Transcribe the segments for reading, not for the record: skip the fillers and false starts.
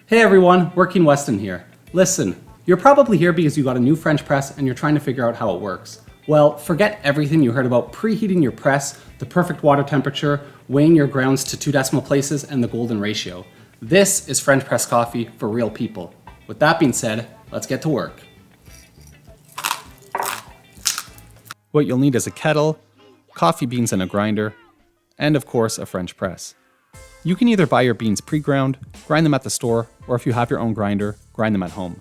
Hey everyone, Working Weston here. Listen, you're probably here because you got a new French press and you're trying to figure out how it works. Well, forget everything you heard about preheating your press, the perfect water temperature, weighing your grounds to 2 decimal places, and the golden ratio. This is French press coffee for real people. With that being said, let's get to work. What you'll need is a kettle, coffee beans and a grinder, and of course a French press. You can either buy your beans pre-ground, grind them at the store, or if you have your own grinder, grind them at home.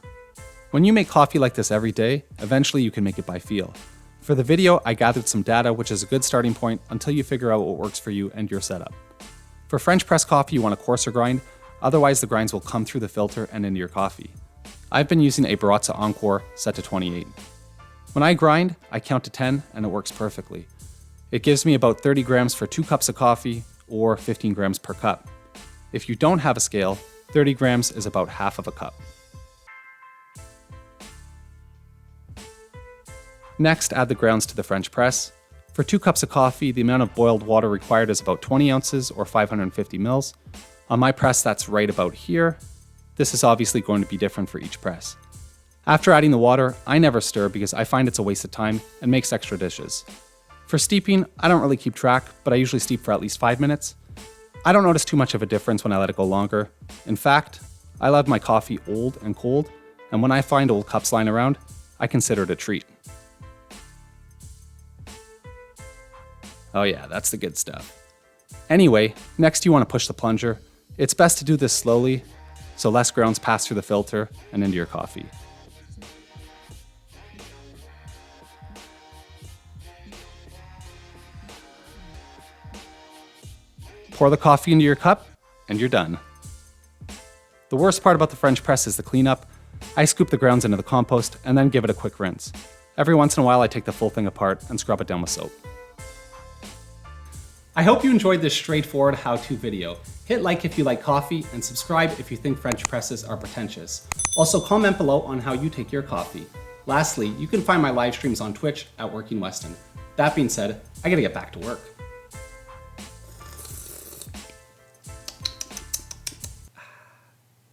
When you make coffee like this every day, eventually you can make it by feel. For the video, I gathered some data, which is a good starting point until you figure out what works for you and your setup. For French press coffee, you want a coarser grind, otherwise the grinds will come through the filter and into your coffee. I've been using a Baratza Encore set to 28. When I grind, I count to 10 and it works perfectly. It gives me about 30 grams for 2 cups of coffee, or 15 grams per cup. If you don't have a scale, 30 grams is about half of a cup. Next, add the grounds to the French press. For 2 cups of coffee, the amount of boiled water required is about 20 ounces or 550 mils. On my press, that's right about here. This is obviously going to be different for each press. After adding the water, I never stir because I find it's a waste of time and makes extra dishes. For steeping, I don't really keep track, but I usually steep for at least 5 minutes. I don't notice too much of a difference when I let it go longer. In fact, I love my coffee old and cold, and when I find old cups lying around, I consider it a treat. Oh yeah, that's the good stuff. Anyway, next you want to push the plunger. It's best to do this slowly, so less grounds pass through the filter and into your coffee. Pour the coffee into your cup, and you're done. The worst part about the French press is the cleanup. I scoop the grounds into the compost and then give it a quick rinse. Every once in a while I take the full thing apart and scrub it down with soap. I hope you enjoyed this straightforward how-to video. Hit like if you like coffee and subscribe if you think French presses are pretentious. Also comment below on how you take your coffee. Lastly, you can find my live streams on Twitch at Working Weston. That being said, I gotta get back to work.